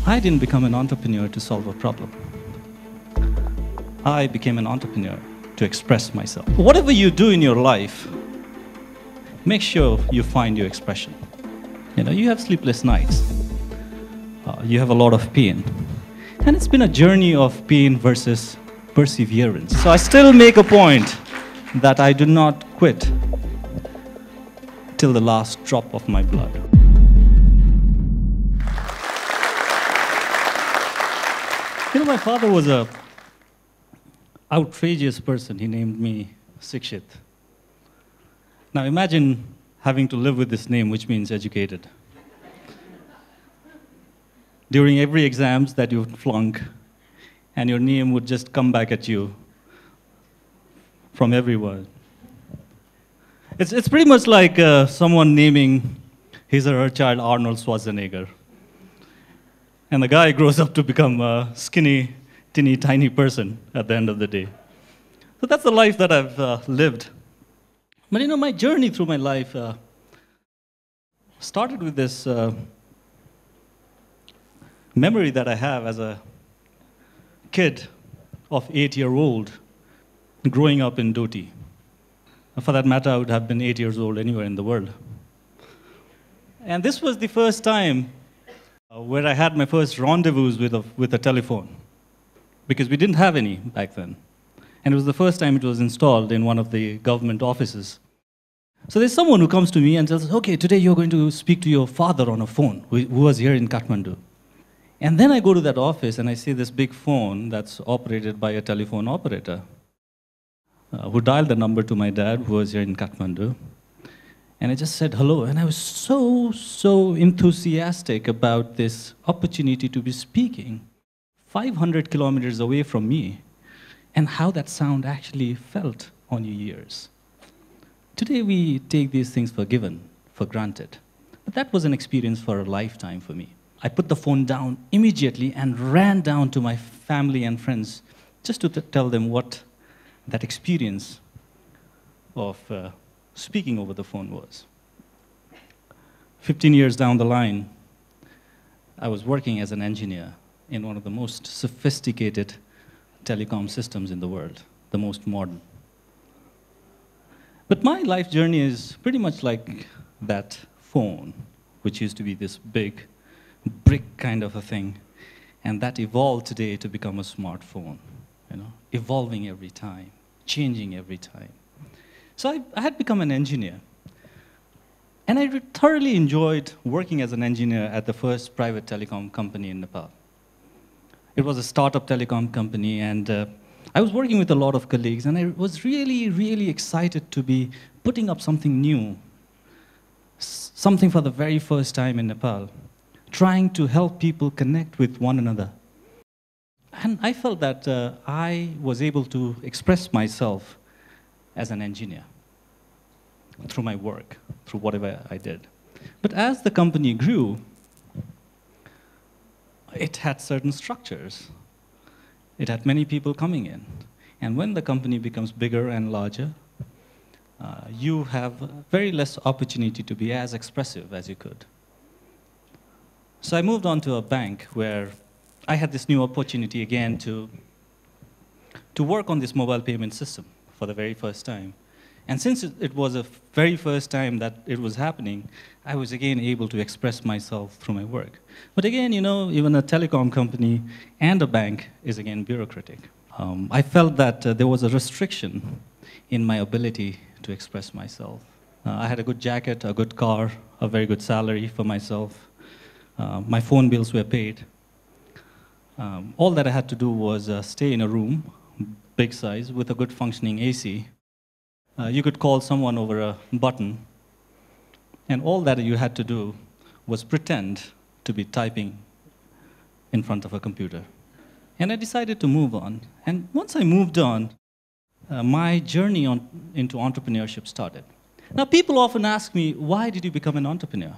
I didn't become an entrepreneur to solve a problem. I became an entrepreneur to express myself. Whatever you do in your life, make sure you find your expression. You have sleepless nights. You have a lot of pain. And it's been a journey of pain versus perseverance. So I still make a point that I do not quit till the last drop of my blood. My father was an outrageous person. He named me Sixit. Now imagine having to live with this name, which means educated. During every exams that you flunk, and your name would just come back at you from everywhere. It's pretty much like someone naming his or her child Arnold Schwarzenegger. And the guy grows up to become a skinny, teeny, tiny person at the end of the day. So that's the life that I've lived. But my journey through my life started with this memory that I have as a kid of 8-year-old growing up in Doti. For that matter, I would have been 8 years old anywhere in the world. And this was the first time where I had my first rendezvous with a telephone, because we didn't have any back then. And it was the first time it was installed in one of the government offices. So there's someone who comes to me and says, okay, today you're going to speak to your father on a phone, who was here in Kathmandu. And then I go to that office and I see this big phone that's operated by a telephone operator who dialed the number to my dad, who was here in Kathmandu. And I just said hello, and I was so enthusiastic about this opportunity to be speaking 500 kilometers away from me, and how that sound actually felt on your ears. Today we take these things for granted. But that was an experience for a lifetime for me. I put the phone down immediately and ran down to my family and friends just to tell them what that experience of speaking over the phone was. 15 years down the line, I was working as an engineer in one of the most sophisticated telecom systems in the world, the most modern. But my life journey is pretty much like that phone, which used to be this big brick kind of a thing, and that evolved today to become a smartphone, evolving every time, changing every time. So I had become an engineer. And I thoroughly enjoyed working as an engineer at the first private telecom company in Nepal. It was a startup telecom company, and I was working with a lot of colleagues, and I was really excited to be putting up something new, something for the very first time in Nepal, trying to help people connect with one another. And I felt that I was able to express myself as an engineer through my work, through whatever I did. But as the company grew, it had certain structures. It had many people coming in. And when the company becomes bigger and larger, you have very less opportunity to be as expressive as you could. So I moved on to a bank where I had this new opportunity again to work on this mobile payment system for the very first time. And since it was the very first time that it was happening, I was again able to express myself through my work. But again, even a telecom company and a bank is again bureaucratic. I felt that there was a restriction in my ability to express myself. I had a good jacket, a good car, a very good salary for myself. My phone bills were paid. All that I had to do was stay in a room, big size, with a good functioning AC. You could call someone over a button, and all that you had to do was pretend to be typing in front of a computer. And I decided to move on. And once I moved on, my journey into entrepreneurship started. Now, people often ask me, why did you become an entrepreneur?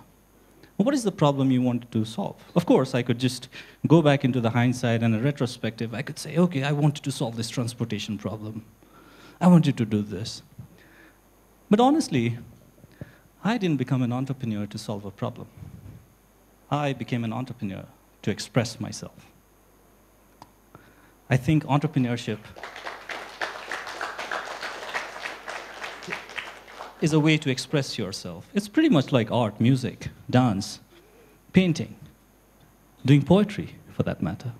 What is the problem you wanted to solve? Of course, I could just go back into the hindsight and a retrospective. I could say, okay, I wanted to solve this transportation problem. I wanted to do this. But honestly, I didn't become an entrepreneur to solve a problem. I became an entrepreneur to express myself. I think entrepreneurship is a way to express yourself. It's pretty much like art, music, dance, painting, doing poetry, for that matter.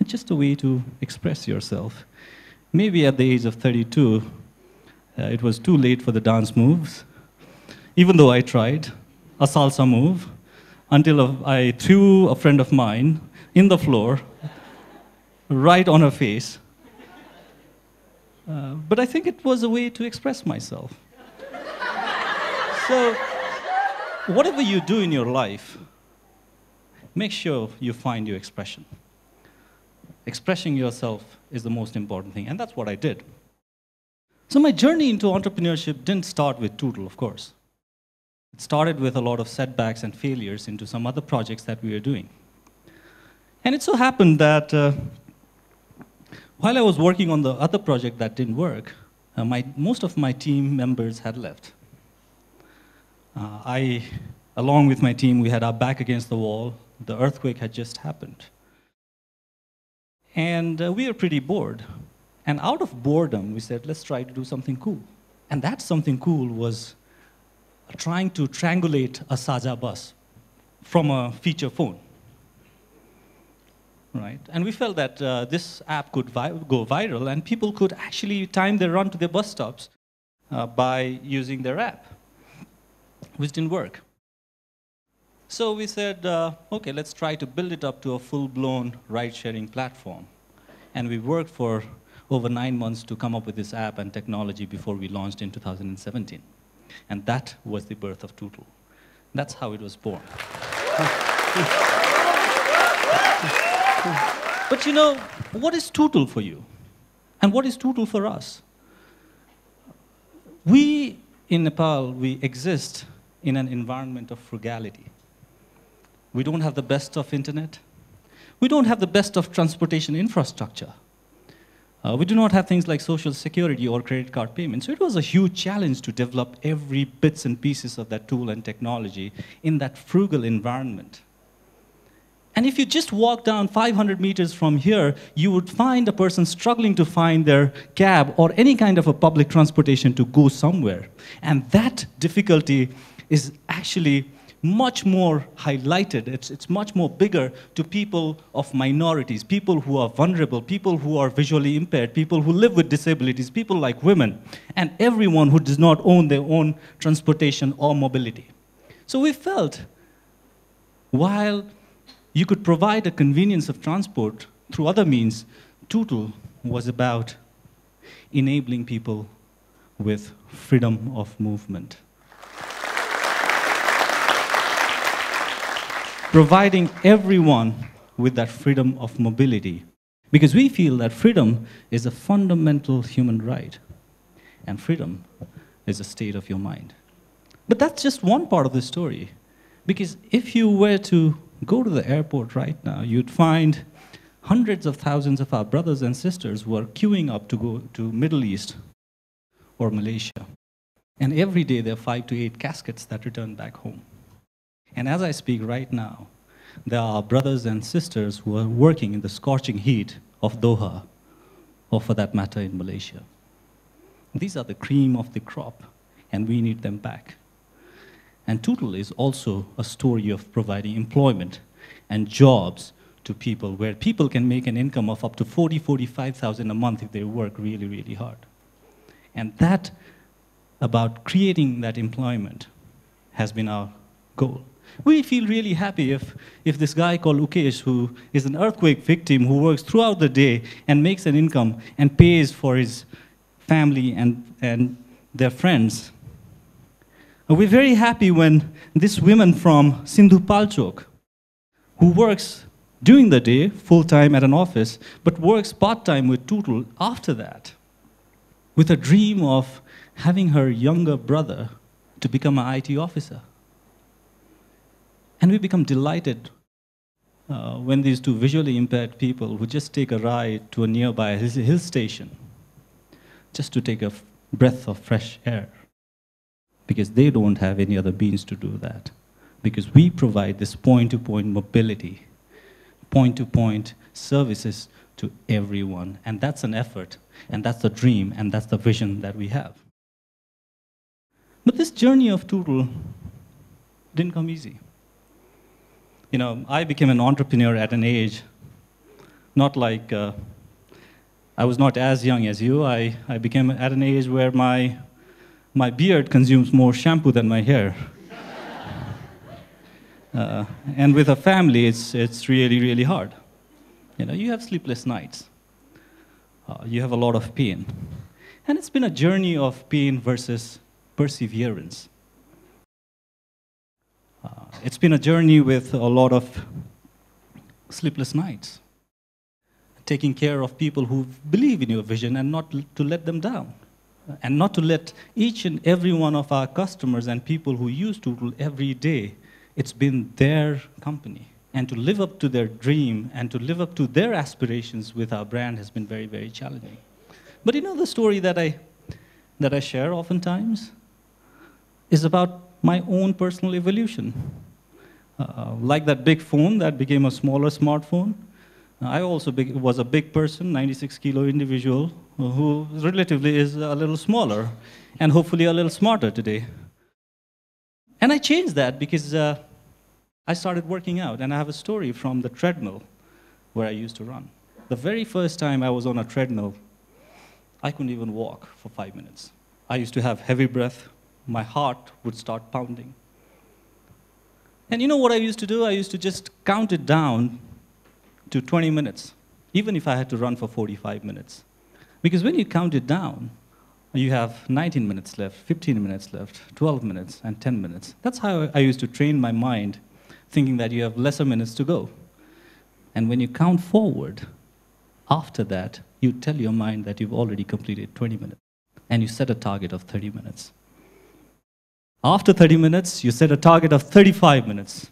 It's just a way to express yourself. Maybe at the age of 32, it was too late for the dance moves, even though I tried a salsa move, until I threw a friend of mine in the floor, right on her face. But I think it was a way to express myself. So, whatever you do in your life, make sure you find your expression. Expressing yourself is the most important thing, and that's what I did. So my journey into entrepreneurship didn't start with Tootle, of course. It started with a lot of setbacks and failures into some other projects that we were doing. And it so happened that while I was working on the other project that didn't work, most of my team members had left. Along with my team, we had our back against the wall. The earthquake had just happened. And we were pretty bored. And out of boredom, we said, let's try to do something cool. And that something cool was trying to triangulate a Saja bus from a feature phone. Right? And we felt that this app could go viral, and people could actually time their run to their bus stops by using their app, which didn't work. So we said, okay, let's try to build it up to a full-blown ride-sharing platform. And we worked for over 9 months to come up with this app and technology before we launched in 2017. And that was the birth of Tootle. That's how it was born. But you know, what is Tootle for you? And what is Tootle for us? We, in Nepal, we exist in an environment of frugality. We don't have the best of internet. We don't have the best of transportation infrastructure. We do not have things like social security or credit card payments. So it was a huge challenge to develop every bits and pieces of that tool and technology in that frugal environment. And if you just walk down 500 meters from here, you would find a person struggling to find their cab or any kind of a public transportation to go somewhere. And that difficulty is actually much more highlighted. It's much more bigger to people of minorities, people who are vulnerable, people who are visually impaired, people who live with disabilities, people like women, and everyone who does not own their own transportation or mobility. So we felt, while you could provide a convenience of transport through other means, Tootle was about enabling people with freedom of movement. Providing everyone with that freedom of mobility. Because we feel that freedom is a fundamental human right. And freedom is a state of your mind. But that's just one part of the story. Because if you were to go to the airport right now, you'd find hundreds of thousands of our brothers and sisters who are queuing up to go to Middle East or Malaysia. And every day there are 5 to 8 caskets that return back home. And as I speak right now, there are brothers and sisters who are working in the scorching heat of Doha, or for that matter in Malaysia. These are the cream of the crop, and we need them back. And Tootle is also a story of providing employment and jobs to people, where people can make an income of up to 45,000 a month if they work really, really hard. And that, about creating that employment, has been our goal. We feel really happy if this guy called Ukesh, who is an earthquake victim, who works throughout the day and makes an income and pays for his family and their friends. We're very happy when this woman from Sindhu Palchok, who works during the day, full-time at an office, but works part-time with Tootle after that, with a dream of having her younger brother to become an IT officer. And we become delighted when these two visually impaired people who just take a ride to a nearby hill station just to take a breath of fresh air, because they don't have any other means to do that. Because we provide this point-to-point mobility point-to-point services to everyone. And that's an effort, and that's the dream, and that's the vision that we have. But this journey of Tootle didn't come easy. You know, I became an entrepreneur at an age, not like, I was not as young as you. I became at an age where my beard consumes more shampoo than my hair. And with a family, it's really, really hard. You know, you have sleepless nights. You have a lot of pain. And it's been a journey of pain versus perseverance. It's been a journey with a lot of sleepless nights. Taking care of people who believe in your vision and not to let them down. And not to let each and every one of our customers and people who use Tootle every day, it's been their company. And to live up to their dream and to live up to their aspirations with our brand has been very, very challenging. But you know, the story that I share oftentimes is about my own personal evolution. Like that big phone that became a smaller smartphone, I also was a big person, 96-kilo individual, who relatively is a little smaller and hopefully a little smarter today. And I changed that because I started working out, and I have a story from the treadmill where I used to run. The very first time I was on a treadmill, I couldn't even walk for 5 minutes. I used to have heavy breath. My heart would start pounding. And you know what I used to do? I used to just count it down to 20 minutes, even if I had to run for 45 minutes. Because when you count it down, you have 19 minutes left, 15 minutes left, 12 minutes, and 10 minutes. That's how I used to train my mind, thinking that you have lesser minutes to go. And when you count forward, after that, you tell your mind that you've already completed 20 minutes. And you set a target of 30 minutes. After 30 minutes, you set a target of 35 minutes.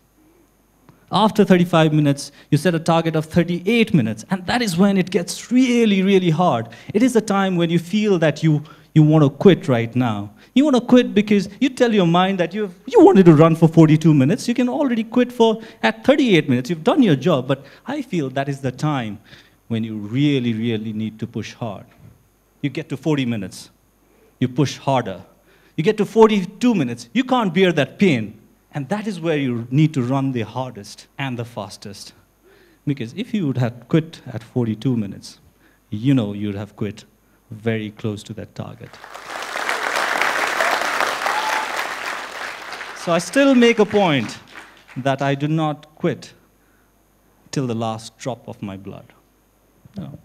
After 35 minutes, you set a target of 38 minutes. And that is when it gets really, really hard. It is a time when you feel that you want to quit right now. You want to quit because you tell your mind that you wanted to run for 42 minutes. You can already quit at 38 minutes. You've done your job. But I feel that is the time when you really, really need to push hard. You get to 40 minutes. You push harder. You get to 42 minutes. You can't bear that pain. And that is where you need to run the hardest and the fastest. Because if you would have quit at 42 minutes, you know you'd have quit very close to that target. So I still make a point that I do not quit till the last drop of my blood. No.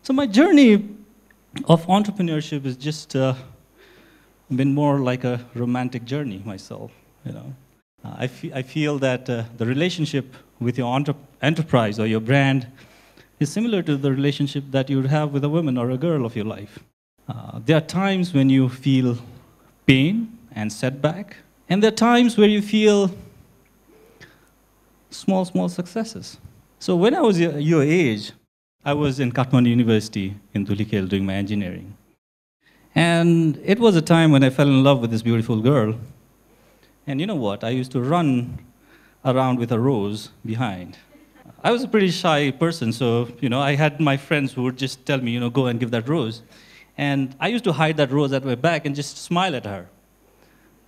So my journey of entrepreneurship is just been more like a romantic journey myself, you know. I feel that the relationship with your enterprise or your brand is similar to the relationship that you would have with a woman or a girl of your life. There are times when you feel pain and setback, and there are times where you feel small, small successes. So when I was your age, I was in Kathmandu University in Dhulikhel doing my engineering. And it was a time when I fell in love with this beautiful girl. And you know what? I used to run around with a rose behind. I was a pretty shy person, so I had my friends who would just tell me, go and give that rose. And I used to hide that rose at my back and just smile at her.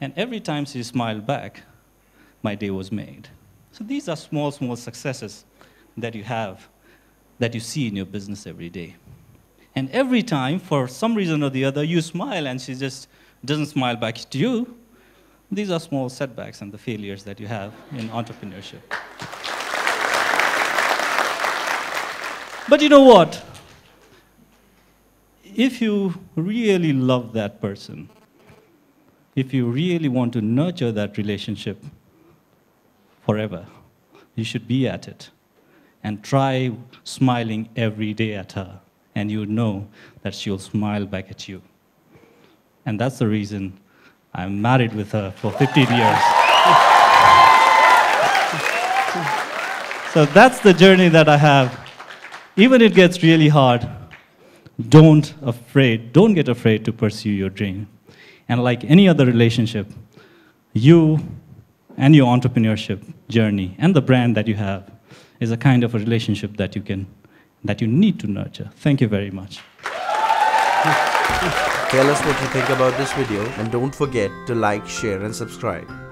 And every time she smiled back, my day was made. So these are small, small successes that you have, that you see in your business every day. And every time, for some reason or the other, you smile and she just doesn't smile back to you. These are small setbacks and the failures that you have in entrepreneurship. But you know what? If you really love that person, if you really want to nurture that relationship forever, you should be at it and try smiling every day at her, and you know that she'll smile back at you. And that's the reason I'm married with her for 15 years. So that's the journey that I have. Even if it gets really hard, don't get afraid to pursue your dream. And like any other relationship, you and your entrepreneurship journey and the brand that you have is a kind of a relationship that you need to nurture. Thank you very much. Tell us what you think about this video and don't forget to like, share and subscribe.